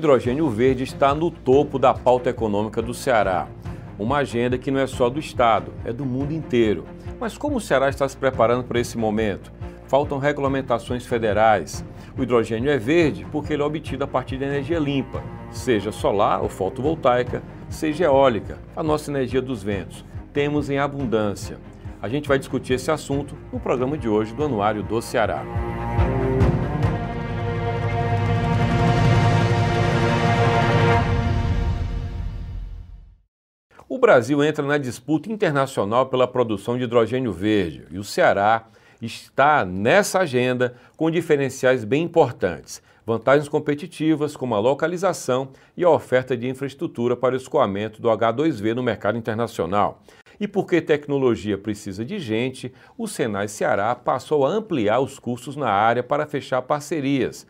hidrogênio verde está no topo da pauta econômica do Ceará. Uma agenda que não é só do Estado, é do mundo inteiro. Mas como o Ceará está se preparando para esse momento? Faltam regulamentações federais. O hidrogênio é verde porque ele é obtido a partir de energia limpa, seja solar ou fotovoltaica, seja eólica, a nossa energia dos ventos. Temos em abundância. A gente vai discutir esse assunto no programa de hoje do Anuário do Ceará. O Brasil entra na disputa internacional pela produção de hidrogênio verde e o Ceará está nessa agenda com diferenciais bem importantes, vantagens competitivas como a localização e a oferta de infraestrutura para o escoamento do H2V no mercado internacional. E porque tecnologia precisa de gente, o Senai Ceará passou a ampliar os custos na área para fechar parcerias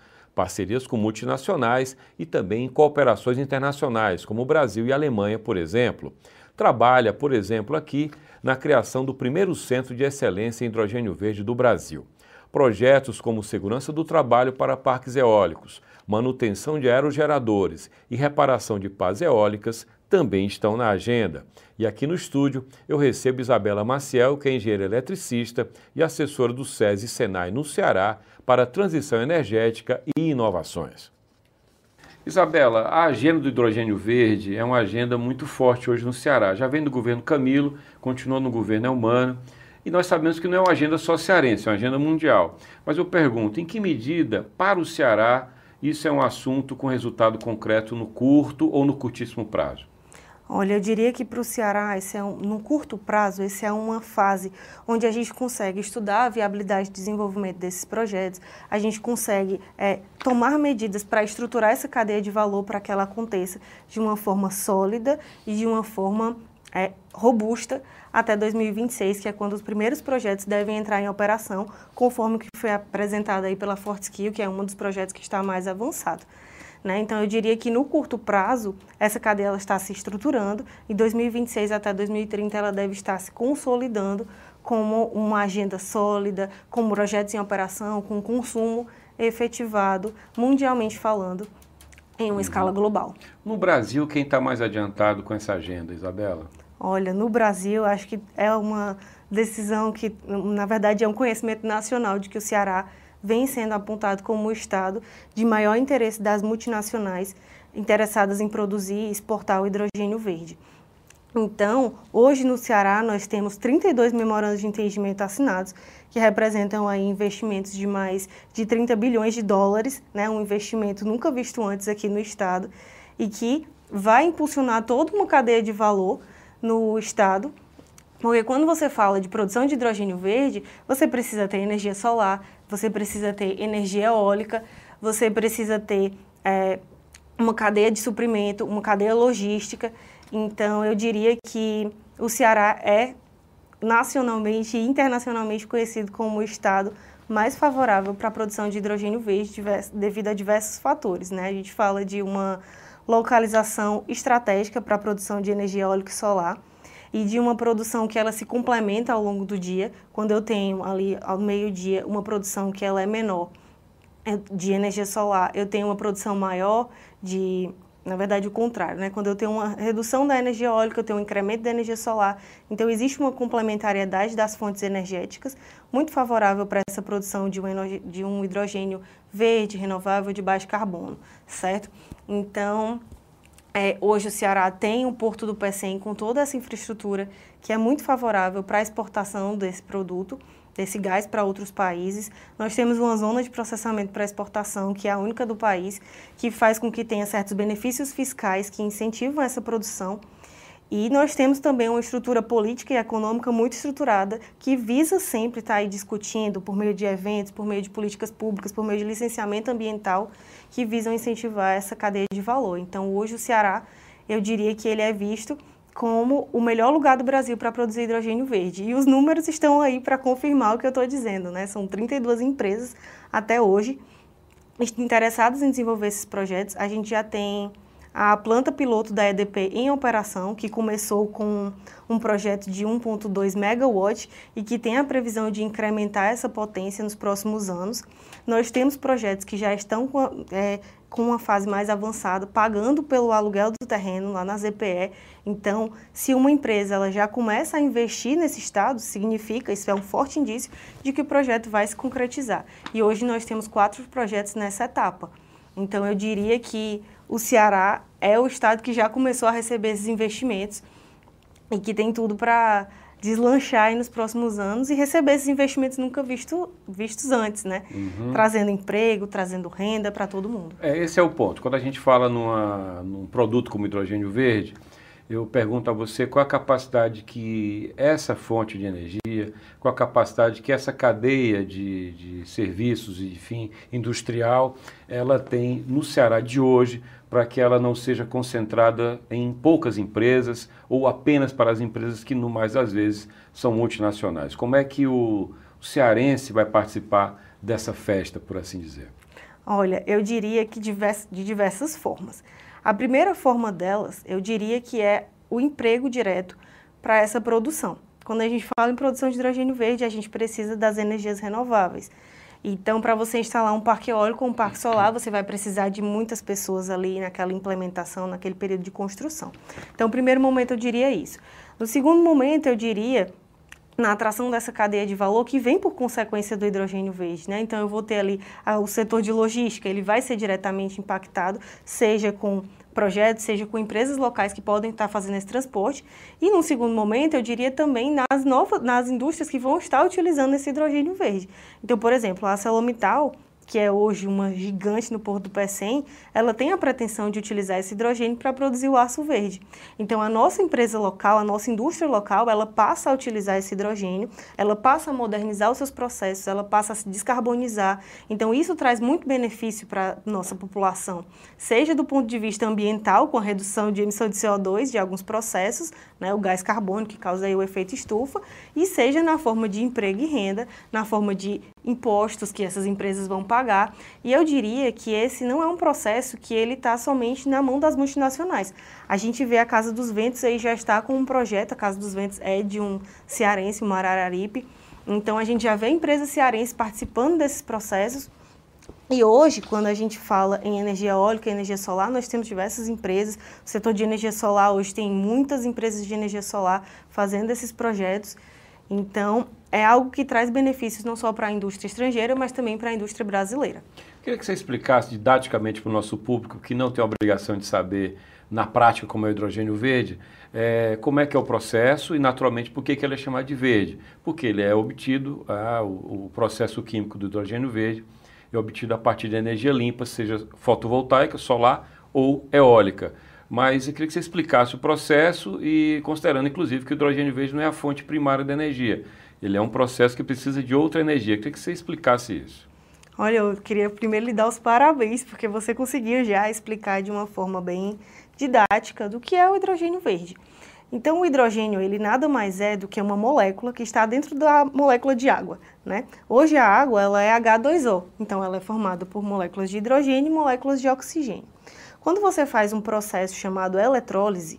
com multinacionais e também em cooperações internacionais, como o Brasil e a Alemanha, por exemplo. Trabalha, por exemplo, aqui na criação do primeiro centro de excelência em hidrogênio verde do Brasil. Projetos como segurança do trabalho para parques eólicos, manutenção de aerogeradores e reparação de pás eólicas também estão na agenda. E aqui no estúdio eu recebo Isabela Maciel, que é engenheira eletricista e assessora do SESI Senai no Ceará para transição energética e inovações. Isabela, a agenda do hidrogênio verde é uma agenda muito forte hoje no Ceará. Já vem do governo Camilo, continua no governo Elmano, e nós sabemos que não é uma agenda só cearense, é uma agenda mundial. Mas eu pergunto, em que medida, para o Ceará, isso é um assunto com resultado concreto no curto ou no curtíssimo prazo? Olha, eu diria que para o Ceará, no curto prazo, essa é uma fase onde a gente consegue estudar a viabilidade de desenvolvimento desses projetos, a gente consegue tomar medidas para estruturar essa cadeia de valor para que ela aconteça de uma forma sólida e de uma forma robusta até 2026, que é quando os primeiros projetos devem entrar em operação, conforme o que foi apresentado aí pela Fortescue, que é um dos projetos que está mais avançado. Então, eu diria que no curto prazo, essa cadeia ela está se estruturando. Em 2026 até 2030, ela deve estar se consolidando como uma agenda sólida, com projetos em operação, com consumo efetivado, mundialmente falando, em uma escala global. No Brasil, quem está mais adiantado com essa agenda, Isabela? Olha, no Brasil, acho que é uma decisão que, na verdade, é um conhecimento nacional de que o Ceará vem sendo apontado como o estado de maior interesse das multinacionais interessadas em produzir e exportar o hidrogênio verde. Então, hoje no Ceará nós temos 32 memorandos de entendimento assinados, que representam aí investimentos de mais de 30 bilhões de dólares, um investimento nunca visto antes aqui no estado, e que vai impulsionar toda uma cadeia de valor no estado. Porque quando você fala de produção de hidrogênio verde, você precisa ter energia solar, você precisa ter energia eólica, você precisa ter uma cadeia de suprimento, uma cadeia logística. Então, eu diria que o Ceará é nacionalmente e internacionalmente conhecido como o estado mais favorável para a produção de hidrogênio verde devido a diversos fatores. A gente fala de uma localização estratégica para a produção de energia eólica e solar, e de uma produção que ela se complementa ao longo do dia. Quando eu tenho ali ao meio-dia uma produção que ela é menor de energia solar, eu tenho uma produção maior na verdade o contrário, Quando eu tenho uma redução da energia eólica, eu tenho um incremento da energia solar. Então existe uma complementariedade das fontes energéticas muito favorável para essa produção de um hidrogênio verde, renovável, de baixo carbono, certo? Então, hoje o Ceará tem o Porto do Pecém com toda essa infraestrutura que é muito favorável para a exportação desse produto, desse gás para outros países. Nós temos uma zona de processamento para exportação, que é a única do país, que faz com que tenha certos benefícios fiscais que incentivam essa produção. E nós temos também uma estrutura política e econômica muito estruturada, que visa sempre estar aí discutindo, por meio de eventos, por meio de políticas públicas, por meio de licenciamento ambiental, que visam incentivar essa cadeia de valor. Então, hoje o Ceará, eu diria que ele é visto como o melhor lugar do Brasil para produzir hidrogênio verde. E os números estão aí para confirmar o que eu estou dizendo, São 32 empresas até hoje interessadas em desenvolver esses projetos. A gente já tem a planta piloto da EDP em operação, que começou com um projeto de 1,2 megawatt e que tem a previsão de incrementar essa potência nos próximos anos. Nós temos projetos que já estão com uma fase mais avançada, pagando pelo aluguel do terreno lá na ZPE. Então, se uma empresa ela já começa a investir nesse estado, significa, isso é um forte indício de que o projeto vai se concretizar. E hoje nós temos 4 projetos nessa etapa. Então, eu diria que o Ceará é o estado que já começou a receber esses investimentos e que tem tudo para deslanchar aí nos próximos anos e receber esses investimentos nunca vistos antes, né? Trazendo emprego, trazendo renda para todo mundo. Esse é o ponto. Quando a gente fala num produto como hidrogênio verde, eu pergunto a você qual a capacidade que essa fonte de energia, qual a capacidade que essa cadeia de serviços e, enfim, industrial, ela tem no Ceará de hoje, para que ela não seja concentrada em poucas empresas ou apenas para as empresas que, no mais das vezes, são multinacionais. Como é que o cearense vai participar dessa festa, por assim dizer? Olha, eu diria que de diversas formas. A primeira forma delas, eu diria que é o emprego direto para essa produção. Quando a gente fala em produção de hidrogênio verde, a gente precisa das energias renováveis. Então, para você instalar um parque eólico ou um parque solar, você vai precisar de muitas pessoas ali naquela implementação, naquele período de construção. Então, no primeiro momento, eu diria isso. No segundo momento, eu diria na atração dessa cadeia de valor que vem por consequência do hidrogênio verde, né? Então, eu vou ter ali o setor de logística, ele vai ser diretamente impactado, seja com projetos, seja com empresas locais que podem estar fazendo esse transporte. E, num segundo momento, eu diria também nas indústrias que vão estar utilizando esse hidrogênio verde. Então, por exemplo, a ArcelorMittal, que é hoje uma gigante no Porto do Pecém, ela tem a pretensão de utilizar esse hidrogênio para produzir o aço verde. Então, a nossa empresa local, a nossa indústria local, ela passa a utilizar esse hidrogênio, ela passa a modernizar os seus processos, ela passa a se descarbonizar. Então, isso traz muito benefício para a nossa população, seja do ponto de vista ambiental, com a redução de emissão de CO2 de alguns processos, né, o gás carbônico que causa aí o efeito estufa, e seja na forma de emprego e renda, na forma de impostos que essas empresas vão pagar. E eu diria que esse não é um processo que ele está somente na mão das multinacionais. A gente vê a Casa dos Ventos aí já está com um projeto, a Casa dos Ventos é de um cearense, um Arararipe. Então a gente já vê empresas cearenses participando desses processos. E hoje, quando a gente fala em energia eólica e energia solar, nós temos diversas empresas. O setor de energia solar hoje tem muitas empresas de energia solar fazendo esses projetos. Então, é algo que traz benefícios não só para a indústria estrangeira, mas também para a indústria brasileira. Queria que você explicasse didaticamente para o nosso público, que não tem a obrigação de saber na prática como é o hidrogênio verde, como é que é o processo e, naturalmente, por que ele é chamado de verde. Porque ele é obtido, o processo químico do hidrogênio verde é obtido a partir de energia limpa, seja fotovoltaica, solar ou eólica. Mas eu queria que você explicasse o processo e considerando, inclusive, que o hidrogênio verde não é a fonte primária da energia. Ele é um processo que precisa de outra energia. Eu queria que você explicasse isso. Olha, eu queria primeiro lhe dar os parabéns, porque você conseguiu já explicar de uma forma bem didática do que é o hidrogênio verde. Então, o hidrogênio, ele nada mais é do que uma molécula que está dentro da molécula de água, né? Hoje, a água, ela é H2O, então ela é formada por moléculas de hidrogênio e moléculas de oxigênio. Quando você faz um processo chamado eletrólise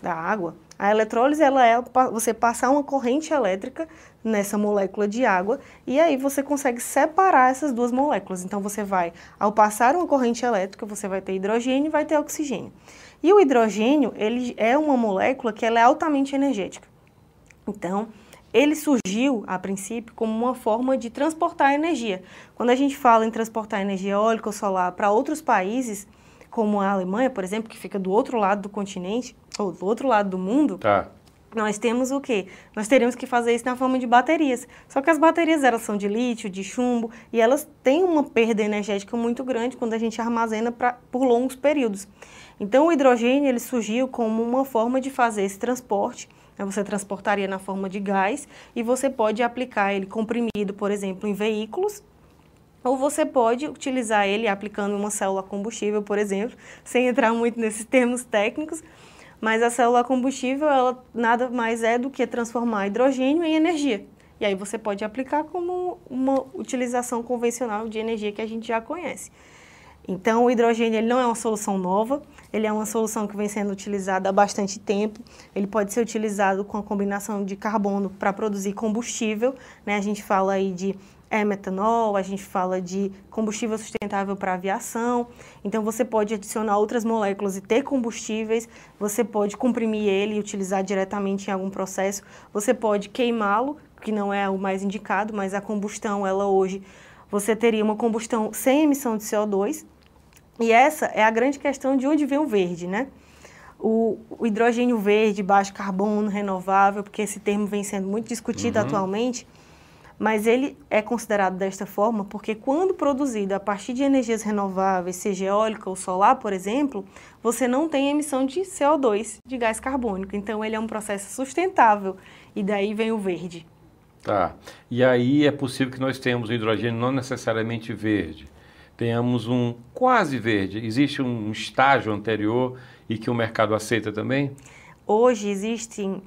da água, a eletrólise ela é você passar uma corrente elétrica nessa molécula de água e aí você consegue separar essas duas moléculas. Então você vai, ao passar uma corrente elétrica, você vai ter hidrogênio e vai ter oxigênio. E o hidrogênio, ele é uma molécula que ela é altamente energética. Então, ele surgiu, a princípio, como uma forma de transportar energia. Quando a gente fala em transportar energia eólica ou solar para outros países, como a Alemanha, por exemplo, que fica do outro lado do continente, ou do outro lado do mundo, nós temos o quê? Nós teríamos que fazer isso na forma de baterias. Só que as baterias elas são de lítio, de chumbo, e elas têm uma perda energética muito grande quando a gente armazena por longos períodos. Então, o hidrogênio ele surgiu como uma forma de fazer esse transporte. Você transportaria na forma de gás e você pode aplicar ele comprimido, por exemplo, em veículos, ou você pode utilizar ele aplicando uma célula combustível, por exemplo, sem entrar muito nesses termos técnicos, mas a célula combustível, ela nada mais é do que transformar hidrogênio em energia. E aí você pode aplicar como uma utilização convencional de energia que a gente já conhece. Então, o hidrogênio ele não é uma solução nova, ele é uma solução que vem sendo utilizada há bastante tempo. Ele pode ser utilizado com a combinação de carbono para produzir combustível, né? A gente fala aí de metanol, a gente fala de combustível sustentável para aviação. Então, você pode adicionar outras moléculas e ter combustíveis, você pode comprimir ele e utilizar diretamente em algum processo, você pode queimá-lo, que não é o mais indicado, mas a combustão, ela hoje, você teria uma combustão sem emissão de CO2, e essa é a grande questão de onde vem o verde, né? O hidrogênio verde, baixo carbono, renovável, porque esse termo vem sendo muito discutido atualmente, mas ele é considerado desta forma porque quando produzido a partir de energias renováveis, seja eólica ou solar, por exemplo, você não tem emissão de CO2, de gás carbônico. Então, ele é um processo sustentável e daí vem o verde. Tá. E aí é possível que nós tenhamos o hidrogênio não necessariamente verde, tenhamos um quase verde. Existe um estágio anterior e que o mercado aceita também? Hoje existem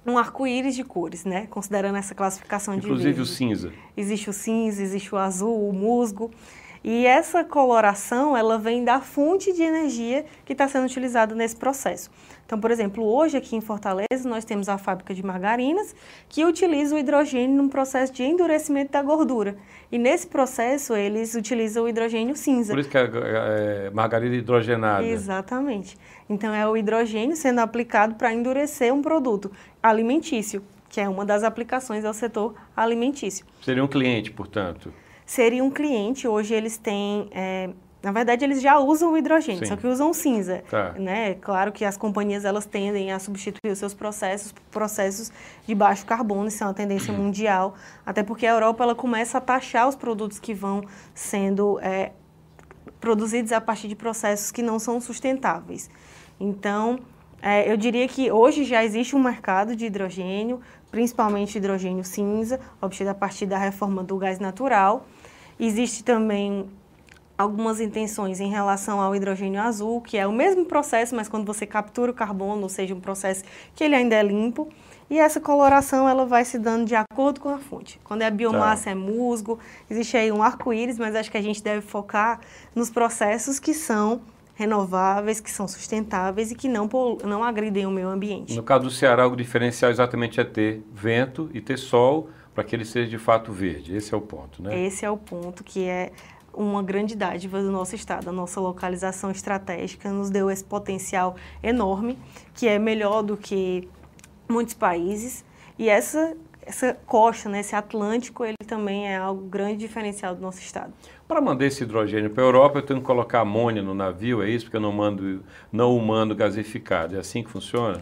um arco-íris de cores, né? Considerando essa classificação de verde. Inclusive o cinza. Existe o cinza, existe o azul, o musgo. E essa coloração, ela vem da fonte de energia que está sendo utilizada nesse processo. Então, por exemplo, hoje aqui em Fortaleza, nós temos a fábrica de margarinas que utiliza o hidrogênio num processo de endurecimento da gordura. E nesse processo, eles utilizam o hidrogênio cinza. Por isso que é margarina hidrogenada. Exatamente. Então, é o hidrogênio sendo aplicado para endurecer um produto alimentício, que é uma das aplicações ao setor alimentício. Seria um cliente, portanto? Seria um cliente, hoje eles têm, na verdade eles já usam o hidrogênio, Sim. Só que usam cinza, Tá. né? Claro que as companhias elas tendem a substituir os seus processos por processos de baixo carbono, isso é uma tendência mundial, até porque a Europa ela começa a taxar os produtos que vão sendo produzidos a partir de processos que não são sustentáveis. Então, eu diria que hoje já existe um mercado de hidrogênio, principalmente hidrogênio cinza, obtido a partir da reforma do gás natural. Existe também algumas intenções em relação ao hidrogênio azul, que é o mesmo processo, mas quando você captura o carbono, ou seja, um processo que ele ainda é limpo. E essa coloração ela vai se dando de acordo com a fonte. Quando é biomassa, é musgo, existe aí um arco-íris, mas acho que a gente deve focar nos processos que são renováveis, que são sustentáveis e que não agridem o meio ambiente. No caso do Ceará, o diferencial exatamente é ter vento e ter sol para que ele seja de fato verde. Esse é o ponto, né? Esse é o ponto que é uma grande dádiva do nosso estado. A nossa localização estratégica nos deu esse potencial enorme, que é melhor do que muitos países. E essa costa, né, esse Atlântico, ele também é algo grande diferencial do nosso estado. Para mandar esse hidrogênio para a Europa, eu tenho que colocar amônia no navio, é isso? Porque eu não mando gasificado. É assim que funciona?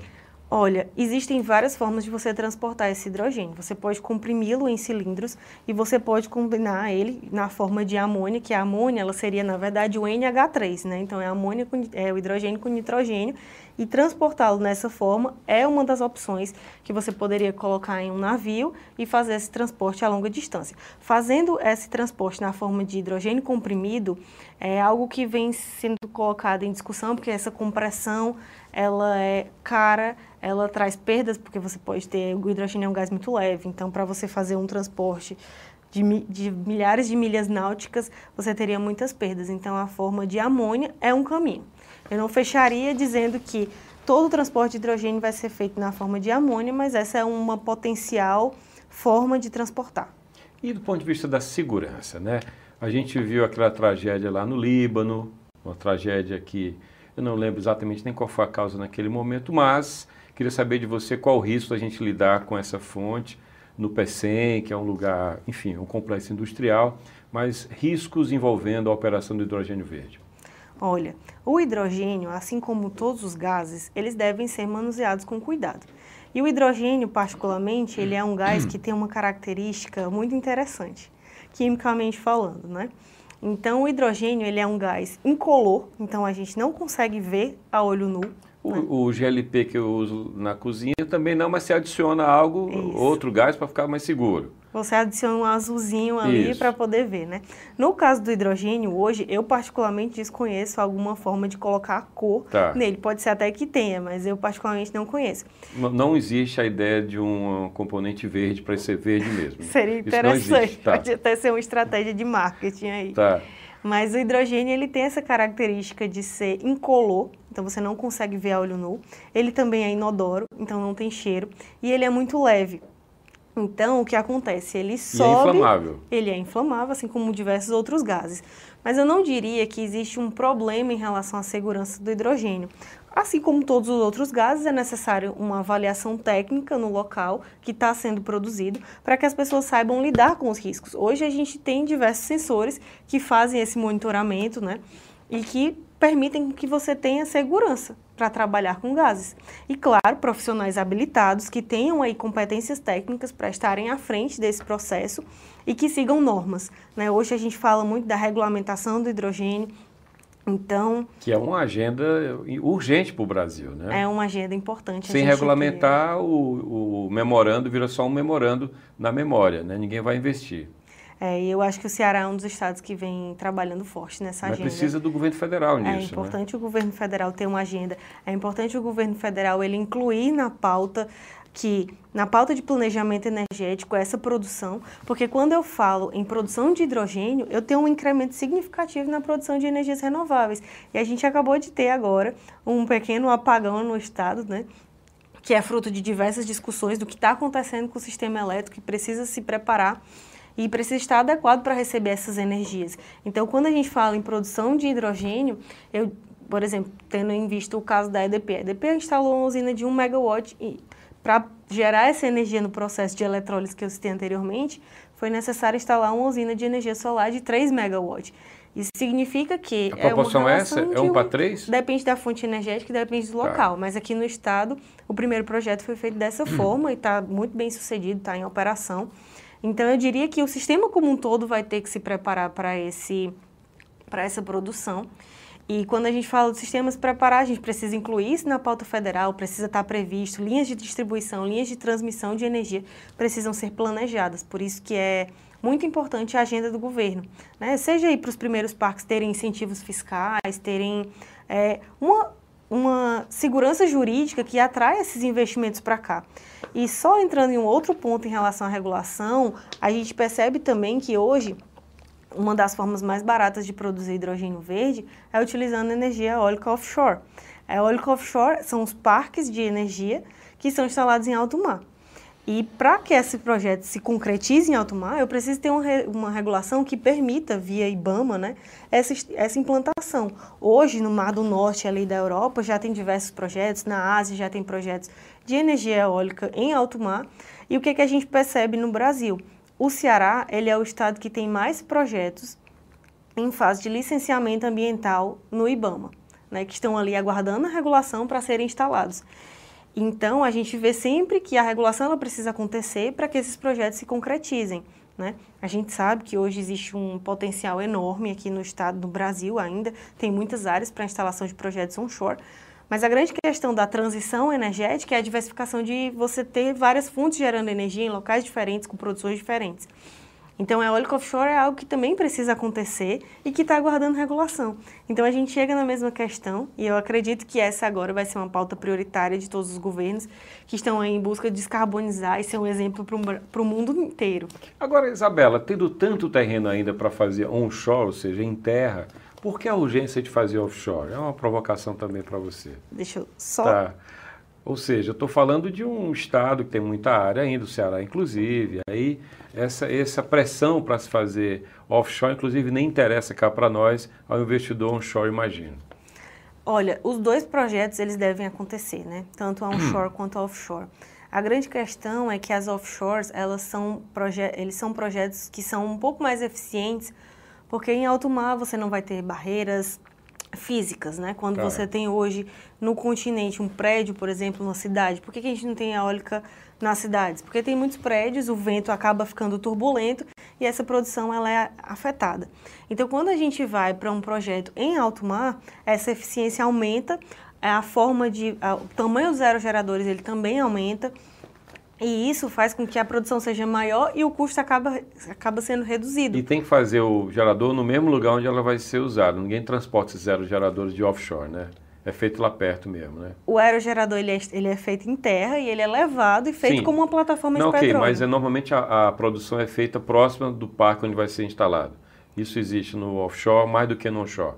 Olha, existem várias formas de você transportar esse hidrogênio. Você pode comprimi-lo em cilindros e você pode combinar ele na forma de amônia, que a amônia ela seria, na verdade, o NH3, né? Então, é o hidrogênio com nitrogênio. E transportá-lo nessa forma é uma das opções que você poderia colocar em um navio e fazer esse transporte a longa distância. Fazendo esse transporte na forma de hidrogênio comprimido é algo que vem sendo colocado em discussão, porque essa compressão ela é cara, ela traz perdas, porque você pode ter, o hidrogênio é um gás muito leve, então para você fazer um transporte de milhares de milhas náuticas, você teria muitas perdas. Então a forma de amônia é um caminho. Eu não fecharia dizendo que todo o transporte de hidrogênio vai ser feito na forma de amônia, mas essa é uma potencial forma de transportar. E do ponto de vista da segurança, né? A gente viu aquela tragédia lá no Líbano, uma tragédia que eu não lembro exatamente nem qual foi a causa naquele momento, mas queria saber de você qual o risco da gente lidar com essa fonte no Pecém, que é um lugar, enfim, um complexo industrial, mas riscos envolvendo a operação do hidrogênio verde. Olha, o hidrogênio, assim como todos os gases, eles devem ser manuseados com cuidado. E o hidrogênio, particularmente, ele é um gás que tem uma característica muito interessante, quimicamente falando, né? Então, o hidrogênio, ele é um gás incolor, então a gente não consegue ver a olho nu. O GLP que eu uso na cozinha também não, mas você adiciona algo, outro gás para ficar mais seguro. Você adiciona um azulzinho ali para poder ver, né? No caso do hidrogênio, hoje, eu particularmente desconheço alguma forma de colocar a cor nele. Pode ser até que tenha, mas eu particularmente não conheço. Não existe a ideia de um componente verde para ser verde mesmo. Seria interessante, pode até ser uma estratégia de marketing aí. Mas o hidrogênio, ele tem essa característica de ser incolor, então você não consegue ver a olho nu. Ele também é inodoro, então não tem cheiro. E ele é muito leve. Então, o que acontece? Ele sobe... E é inflamável. Ele é inflamável, assim como diversos outros gases. Mas eu não diria que existe um problema em relação à segurança do hidrogênio. Assim como todos os outros gases, é necessário uma avaliação técnica no local que está sendo produzido para que as pessoas saibam lidar com os riscos. Hoje a gente tem diversos sensores que fazem esse monitoramento, né, e que permitem que você tenha segurança para trabalhar com gases. E claro, profissionais habilitados que tenham aí competências técnicas para estarem à frente desse processo e que sigam normas, né? Hoje a gente fala muito da regulamentação do hidrogênio. Então, que é uma agenda urgente para o Brasil, né? É uma agenda importante. Sem regulamentar, o memorando vira só um memorando na memória, né? Ninguém vai investir. E eu acho que o Ceará é um dos estados que vem trabalhando forte nessa agenda. Mas precisa do governo federal nisso, É importante, né? O governo federal ter uma agenda. É importante o governo federal ele incluir na pauta de planejamento energético essa produção, porque quando eu falo em produção de hidrogênio, eu tenho um incremento significativo na produção de energias renováveis. E a gente acabou de ter agora um pequeno apagão no estado, né? Que é fruto de diversas discussões do que está acontecendo com o sistema elétrico, que precisa se preparar e precisa estar adequado para receber essas energias. Então, quando a gente fala em produção de hidrogênio, por exemplo, tendo em vista o caso da EDP, a EDP instalou uma usina de 1 megawatt e para gerar essa energia no processo de eletrólise que eu citei anteriormente, foi necessário instalar uma usina de energia solar de 3 megawatts. Isso significa que a proporção é essa? É 1 para 3? Depende da fonte energética e depende do local. Mas aqui no estado, o primeiro projeto foi feito dessa forma e está muito bem sucedido, está em operação. Então, eu diria que o sistema como um todo vai ter que se preparar para essa produção. E quando a gente fala de sistemas preparar, a gente precisa incluir isso na pauta federal, precisa estar previsto, linhas de distribuição, linhas de transmissão de energia precisam ser planejadas. Por isso que é muito importante a agenda do governo, né? Seja aí para os primeiros parques terem incentivos fiscais, terem uma segurança jurídica que atrai esses investimentos para cá. E só entrando em um outro ponto em relação à regulação, a gente percebe também que hoje uma das formas mais baratas de produzir hidrogênio verde é utilizando energia eólica offshore. A eólica offshore são os parques de energia que são instalados em alto mar. E para que esse projeto se concretize em alto mar, eu preciso ter uma regulação que permita, via IBAMA, né, essa implantação. Hoje, no Mar do Norte, ali da Europa, já tem diversos projetos, na Ásia já tem projetos de energia eólica em alto mar. E o que a gente percebe no Brasil? O Ceará, ele é o estado que tem mais projetos em fase de licenciamento ambiental no IBAMA, né, que estão ali aguardando a regulação para serem instalados. Então, a gente vê sempre que a regulação ela precisa acontecer para que esses projetos se concretizem, né? A gente sabe que hoje existe um potencial enorme aqui no estado, no Brasil ainda, tem muitas áreas para instalação de projetos onshore, mas a grande questão da transição energética é a diversificação de você ter várias fontes gerando energia em locais diferentes, com produções diferentes. Então, a eólica offshore é algo que também precisa acontecer e que está aguardando regulação. Então, a gente chega na mesma questão e eu acredito que essa agora vai ser uma pauta prioritária de todos os governos que estão aí em busca de descarbonizar e ser um exemplo para o mundo inteiro. Agora, Isabela, tendo tanto terreno ainda para fazer onshore, ou seja, em terra, por que a urgência de fazer offshore? É uma provocação também para você. Deixa eu só... Tá. Ou seja, eu estou falando de um estado que tem muita área ainda, o Ceará inclusive, aí essa pressão para se fazer offshore, inclusive, nem interessa cá para nós, ao investidor onshore, imagino. Olha, os dois projetos, eles devem acontecer, né? Tanto a onshore quanto a offshore. A grande questão é que as offshores, eles são projetos que são um pouco mais eficientes, porque em alto mar você não vai ter barreiras físicas, né? Quando você tem hoje no continente um prédio, por exemplo, numa cidade, por que a gente não tem eólica nas cidades? Porque tem muitos prédios, o vento acaba ficando turbulento e essa produção ela é afetada. Então, quando a gente vai para um projeto em alto mar, essa eficiência aumenta, o tamanho dos aerogeradores ele também aumenta, e isso faz com que a produção seja maior e o custo acaba sendo reduzido. E tem que fazer o gerador no mesmo lugar onde ela vai ser usada. Ninguém transporta esses aerogeradores de offshore, né? É feito lá perto mesmo, né? O aerogerador ele é feito em terra e ele é levado e feito como uma plataforma de petróleo. Mas normalmente a produção é feita próxima do parque onde vai ser instalado. Isso existe no offshore mais do que no onshore?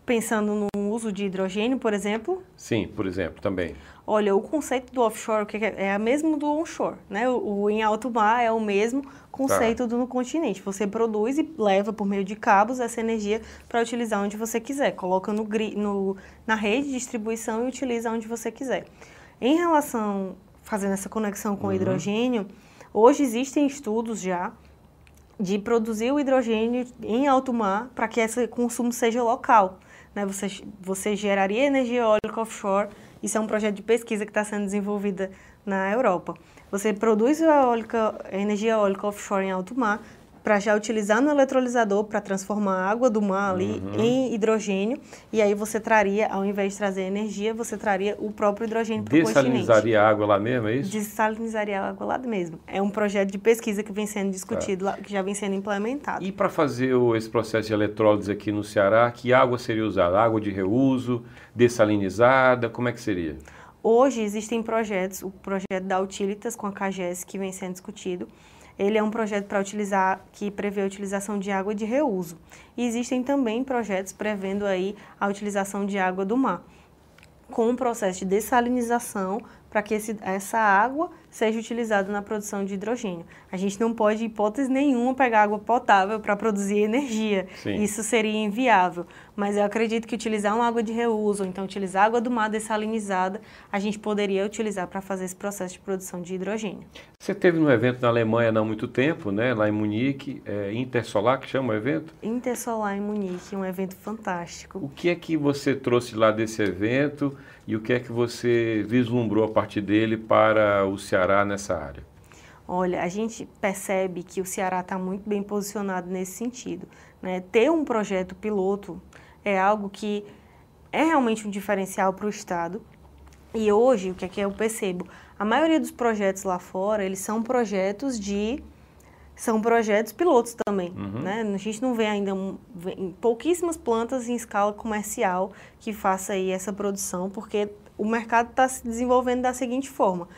Pensando no uso de hidrogênio, por exemplo? Sim, por exemplo, também. Olha, o conceito do offshore é o mesmo do onshore, né? O em alto mar é o mesmo conceito do no continente. Você produz e leva por meio de cabos essa energia para utilizar onde você quiser. Coloca na rede de distribuição e utiliza onde você quiser. Em relação, fazendo essa conexão com o hidrogênio, hoje existem estudos já de produzir o hidrogênio em alto mar para que esse consumo seja local, né? Você geraria energia eólica offshore. Isso é um projeto de pesquisa que está sendo desenvolvida na Europa. Você produz a energia eólica offshore em alto mar para já utilizar no eletrolisador para transformar a água do mar ali em hidrogênio. E aí você traria, ao invés de trazer energia, você traria o próprio hidrogênio para o continente. Dessalinizaria a água lá mesmo, é isso? Dessalinizaria a água lá mesmo. É um projeto de pesquisa que vem sendo discutido, lá, que já vem sendo implementado. E para fazer esse processo de eletrólise aqui no Ceará, que água seria usada? Água de reuso, dessalinizada, como é que seria? Hoje existem projetos, o projeto da Utilitas com a CAGES que vem sendo discutido. Ele é um projeto que prevê a utilização de água de reuso. E existem também projetos prevendo aí a utilização de água do mar, com um processo de dessalinização para que essa água seja utilizada na produção de hidrogênio. A gente não pode, em hipótese nenhuma, pegar água potável para produzir energia. Sim. Isso seria inviável. Mas eu acredito que utilizar uma água de reuso, ou então utilizar água do mar dessalinizada, a gente poderia utilizar para fazer esse processo de produção de hidrogênio. Você teve um evento na Alemanha não há muito tempo, né? Lá em Munique, Intersolar, que chama o evento? Intersolar em Munique, um evento fantástico. O que é que você trouxe lá desse evento e o que é que você vislumbrou a partir dele para o Ceará nessa área? Olha, a gente percebe que o Ceará está muito bem posicionado nesse sentido, né? Ter um projeto piloto é algo que é realmente um diferencial para o Estado. E hoje, o que é que eu percebo? A maioria dos projetos lá fora, eles são projetos pilotos também, né? A gente não vê ainda pouquíssimas plantas em escala comercial que faça aí essa produção, porque o mercado está se desenvolvendo da seguinte forma: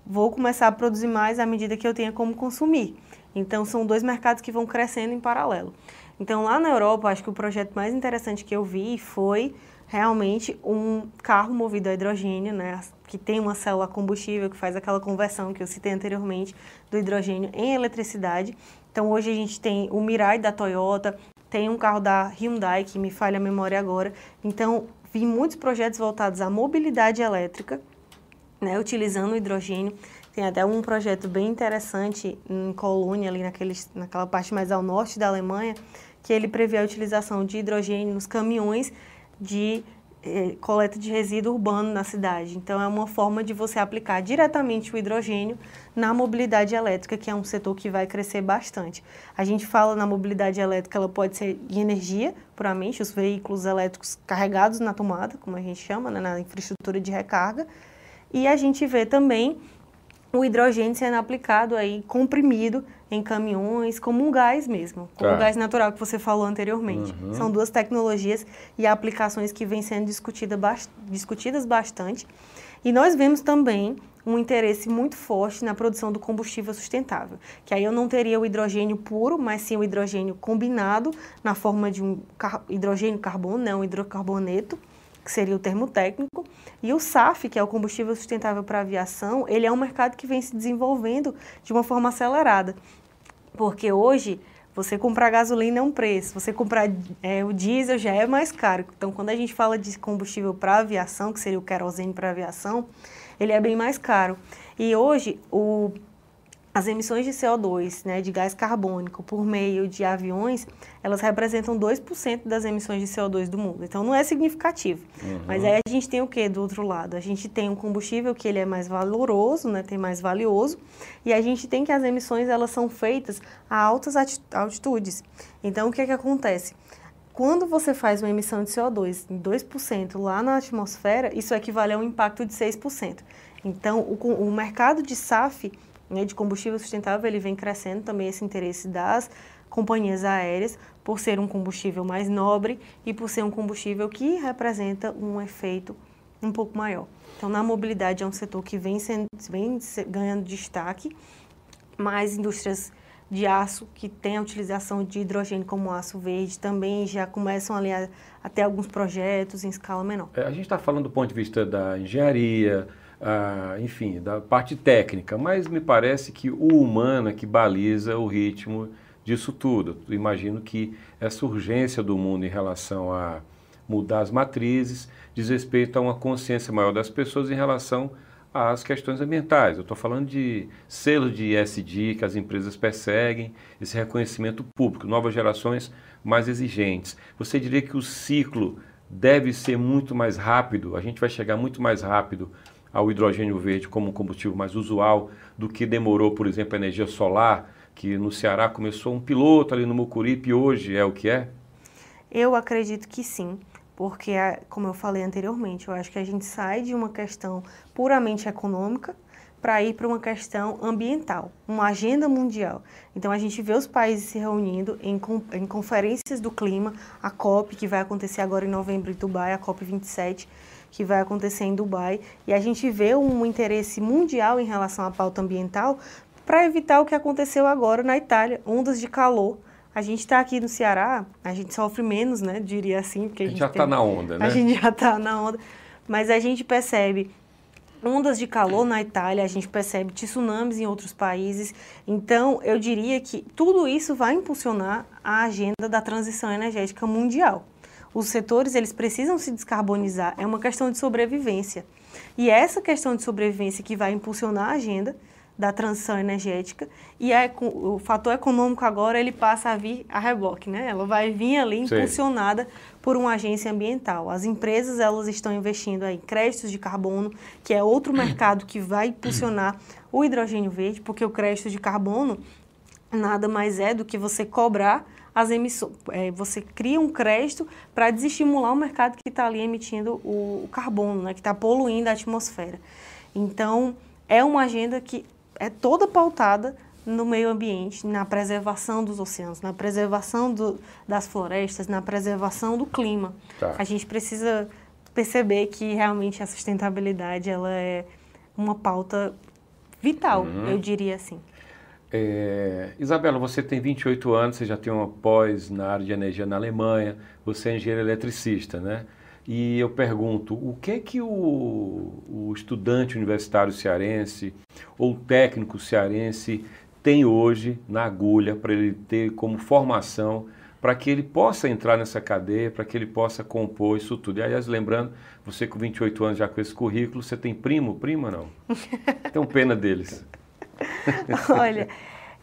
vou começar a produzir mais à medida que eu tenha como consumir. Então, são dois mercados que vão crescendo em paralelo. Então, lá na Europa, acho que o projeto mais interessante que eu vi foi realmente um carro movido a hidrogênio, né, que tem uma célula combustível que faz aquela conversão que eu citei anteriormente do hidrogênio em eletricidade. Então, hoje a gente tem o Mirai da Toyota, tem um carro da Hyundai, que me falha a memória agora. Então, vi muitos projetos voltados à mobilidade elétrica, né, utilizando o hidrogênio. Tem até um projeto bem interessante em Colônia, ali naquela parte mais ao norte da Alemanha, que ele prevê a utilização de hidrogênio nos caminhões de coleta de resíduo urbano na cidade. Então, é uma forma de você aplicar diretamente o hidrogênio na mobilidade elétrica, que é um setor que vai crescer bastante. A gente fala na mobilidade elétrica, ela pode ser de energia, puramente, os veículos elétricos carregados na tomada, como a gente chama, né, na infraestrutura de recarga. E a gente vê também o hidrogênio sendo aplicado aí, comprimido em caminhões, como um gás mesmo, como o gás natural que você falou anteriormente. São duas tecnologias e aplicações que vêm sendo discutidas bastante. E nós vemos também um interesse muito forte na produção do combustível sustentável, que aí eu não teria o hidrogênio puro, mas sim o hidrogênio combinado na forma de um hidrogênio carbono, né, um hidrocarboneto, que seria o termo técnico, e o SAF, que é o combustível sustentável para a aviação, ele é um mercado que vem se desenvolvendo de uma forma acelerada, porque hoje você comprar gasolina é um preço, você comprar o diesel já é mais caro. Então, quando a gente fala de combustível para a aviação, que seria o querosene para a aviação, ele é bem mais caro. E hoje, as emissões de CO2, né, de gás carbônico, por meio de aviões, elas representam 2% das emissões de CO2 do mundo. Então, não é significativo. Mas aí a gente tem o quê do outro lado? A gente tem um combustível que ele é mais valoroso, né, tem mais valioso, e a gente tem que as emissões elas são feitas a altas altitudes. Então, o que é que acontece? Quando você faz uma emissão de CO2 em 2% lá na atmosfera, isso equivale a um impacto de 6%. Então, o mercado de SAF, né, de combustível sustentável, ele vem crescendo também esse interesse das companhias aéreas por ser um combustível mais nobre e por ser um combustível que representa um efeito um pouco maior. Então, na mobilidade é um setor que vem ganhando destaque, mais indústrias de aço, que tem a utilização de hidrogênio como aço verde, também já começam ali a ter alguns projetos em escala menor. A gente está falando do ponto de vista da engenharia, enfim, da parte técnica, mas me parece que o humano é que baliza o ritmo disso tudo. Eu imagino que essa urgência do mundo em relação a mudar as matrizes diz respeito a uma consciência maior das pessoas em relação às questões ambientais. Eu estou falando de selos de ESG que as empresas perseguem, esse reconhecimento público, novas gerações mais exigentes. Você diria que o ciclo deve ser muito mais rápido, a gente vai chegar muito mais rápido ao hidrogênio verde como combustível mais usual do que demorou, por exemplo, a energia solar, que no Ceará começou um piloto ali no Mucuripe e hoje é o que é? Eu acredito que sim, porque, como eu falei anteriormente, eu acho que a gente sai de uma questão puramente econômica para ir para uma questão ambiental, uma agenda mundial. Então, a gente vê os países se reunindo em conferências do clima, a COP, que vai acontecer agora em novembro em Dubai, a COP 27, que vai acontecer em Dubai, e a gente vê um interesse mundial em relação à pauta ambiental para evitar o que aconteceu agora na Itália, ondas de calor. A gente está aqui no Ceará, a gente sofre menos, né, diria assim, porque a gente já está na onda, né? A gente já está na onda, mas a gente percebe ondas de calor na Itália, a gente percebe tsunamis em outros países. Então, eu diria que tudo isso vai impulsionar a agenda da transição energética mundial. Os setores, eles precisam se descarbonizar, é uma questão de sobrevivência. E é essa questão de sobrevivência que vai impulsionar a agenda da transição energética, e o fator econômico agora ele passa a vir a reboque, né? Ela vai vir ali impulsionada por uma agência ambiental. As empresas, elas estão investindo aí em créditos de carbono, que é outro mercado que vai impulsionar o hidrogênio verde, porque o crédito de carbono nada mais é do que você cobrar as emissões. Você cria um crédito para desestimular o mercado que está ali emitindo o carbono, né? Que está poluindo a atmosfera. Então, é uma agenda que é toda pautada no meio ambiente, na preservação dos oceanos, na preservação das florestas, na preservação do clima. Tá. A gente precisa perceber que realmente a sustentabilidade ela é uma pauta vital, eu diria assim. Isabela, você tem 28 anos, você já tem uma pós na área de energia na Alemanha, você é engenheiro eletricista, né? E eu pergunto, o que é que o estudante universitário cearense ou técnico cearense tem hoje na agulha para ele ter como formação para que ele possa entrar nessa cadeia, para que ele possa compor isso tudo? E, aliás, lembrando, você com 28 anos já com esse currículo, você tem prima não? Tenho pena deles. Olha,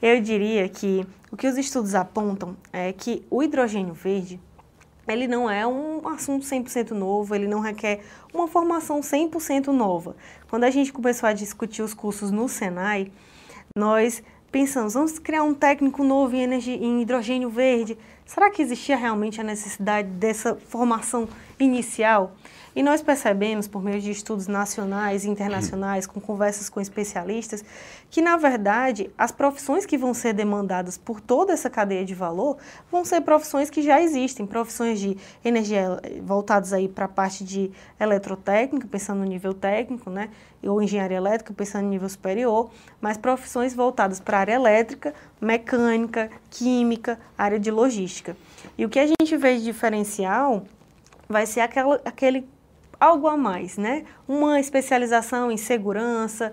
eu diria que o que os estudos apontam é que o hidrogênio verde ele não é um assunto 100% novo, ele não requer uma formação 100% nova. Quando a gente começou a discutir os cursos no Senai, nós pensamos, vamos criar um técnico novo em hidrogênio verde. Será que existia realmente a necessidade dessa formação inicial? E nós percebemos, por meio de estudos nacionais e internacionais, com conversas com especialistas, que, na verdade, as profissões que vão ser demandadas por toda essa cadeia de valor vão ser profissões que já existem, profissões de energia voltadas aí para a parte de eletrotécnica, pensando no nível técnico, né? Ou engenharia elétrica, pensando no nível superior, mas profissões voltadas para a área elétrica, mecânica, química, área de logística. E o que a gente vê de diferencial vai ser aquele algo a mais, né? Uma especialização em segurança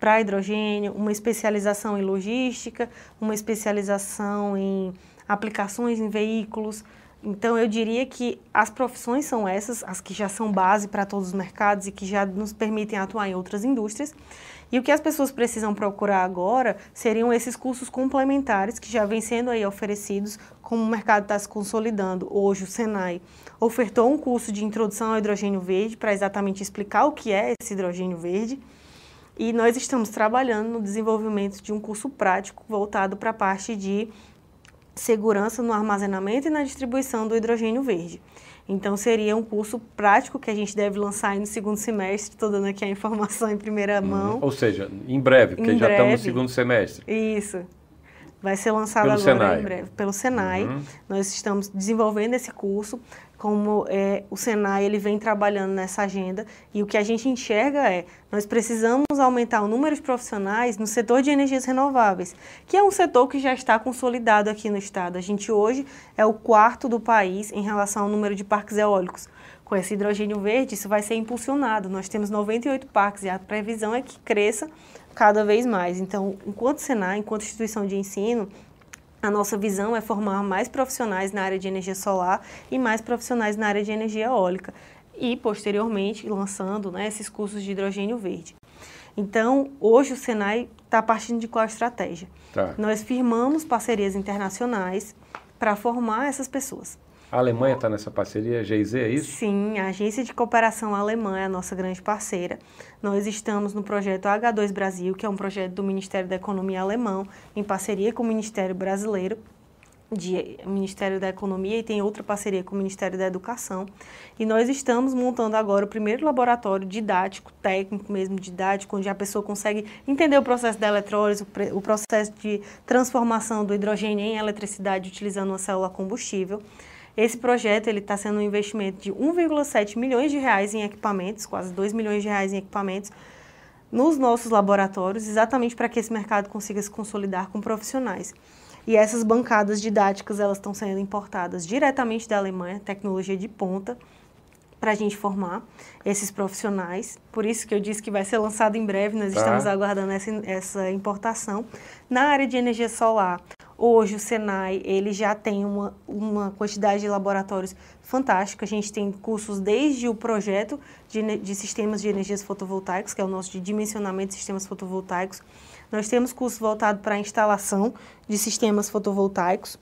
para hidrogênio, uma especialização em logística, uma especialização em aplicações em veículos. Então, eu diria que as profissões são essas, as que já são base para todos os mercados e que já nos permitem atuar em outras indústrias. E o que as pessoas precisam procurar agora seriam esses cursos complementares que já vêm sendo aí oferecidos, como o mercado está se consolidando. Hoje o Senai ofertou um curso de introdução ao hidrogênio verde para exatamente explicar o que é esse hidrogênio verde. E nós estamos trabalhando no desenvolvimento de um curso prático voltado para a parte de segurança no armazenamento e na distribuição do hidrogênio verde. Então, seria um curso prático que a gente deve lançar aí no segundo semestre. Estou dando aqui a informação em primeira mão. Ou seja, em breve, porque já estamos no segundo semestre. Isso. Vai ser lançado pelo agora Senai. em breve pelo Senai. Nós estamos desenvolvendo esse curso. Como o Senai ele vem trabalhando nessa agenda, e o que a gente enxerga nós precisamos aumentar o número de profissionais no setor de energias renováveis, que é um setor que já está consolidado aqui no estado. A gente hoje é o 4º do país em relação ao número de parques eólicos. Com esse hidrogênio verde, isso vai ser impulsionado. Nós temos 98 parques e a previsão é que cresça cada vez mais. Então, enquanto Senai, enquanto instituição de ensino, a nossa visão é formar mais profissionais na área de energia solar e mais profissionais na área de energia eólica e, posteriormente, lançando esses cursos de hidrogênio verde. Então, hoje o Senai está partindo de qual estratégia? Nós firmamos parcerias internacionais para formar essas pessoas. A Alemanha está nessa parceria, a GIZ, é isso? Sim, a Agência de Cooperação Alemã é a nossa grande parceira. Nós estamos no projeto H2 Brasil, que é um projeto do Ministério da Economia alemão, em parceria com o Ministério Brasileiro, Ministério da Economia, e tem outra parceria com o Ministério da Educação. E nós estamos montando agora o primeiro laboratório didático, técnico mesmo didático, onde a pessoa consegue entender o processo da eletrólise, o processo de transformação do hidrogênio em eletricidade utilizando uma célula combustível. Esse projeto está sendo um investimento de 1,7 milhões de reais em equipamentos, quase 2 milhões de reais em equipamentos, nos nossos laboratórios, exatamente para que esse mercado consiga se consolidar com profissionais. E essas bancadas didáticas, elas estão sendo importadas diretamente da Alemanha, tecnologia de ponta, para a gente formar esses profissionais. Por isso que eu disse que vai ser lançado em breve, nós estamos aguardando essa importação. Na área de energia solar, hoje o Senai ele já tem uma quantidade de laboratórios fantástica. A gente tem cursos desde o projeto de sistemas de energias fotovoltaicas, que é o nosso de dimensionamento de sistemas fotovoltaicos. Nós temos curso voltado para a instalação de sistemas fotovoltaicos.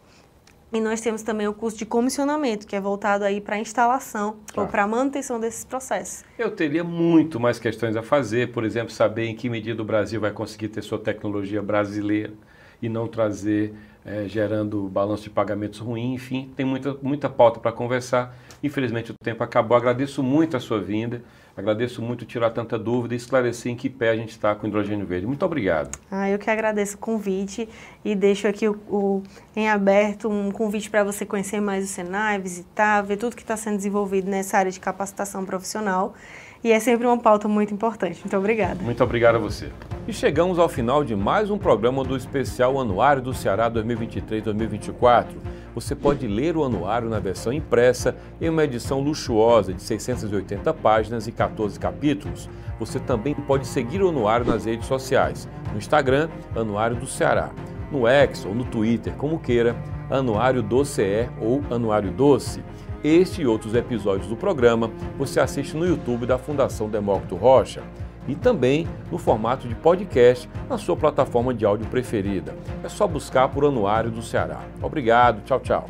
E nós temos também o curso de comissionamento, que é voltado aí para a instalação ou para a manutenção desses processos. Eu teria muito mais questões a fazer, por exemplo, saber em que medida o Brasil vai conseguir ter sua tecnologia brasileira e não trazer, gerando balanço de pagamentos ruim, enfim, tem muita pauta para conversar. Infelizmente o tempo acabou, agradeço muito a sua vinda, agradeço muito tirar tanta dúvida e esclarecer em que pé a gente está com o hidrogênio verde. Muito obrigado. Eu que agradeço o convite e deixo aqui em aberto um convite para você conhecer mais o Senai, visitar, ver tudo que está sendo desenvolvido nessa área de capacitação profissional. E é sempre uma pauta muito importante. Muito obrigada. Muito obrigado a você. E chegamos ao final de mais um programa do especial Anuário do Ceará 2023-2024. Você pode ler o anuário na versão impressa em uma edição luxuosa de 680 páginas e 14 capítulos. Você também pode seguir o anuário nas redes sociais. No Instagram, Anuário do Ceará. No X ou no Twitter, como queira, Anuário do CE ou Anuário Doce. Este e outros episódios do programa você assiste no YouTube da Fundação Demócrito Rocha e também no formato de podcast na sua plataforma de áudio preferida. É só buscar por Anuário do Ceará. Obrigado, tchau, tchau.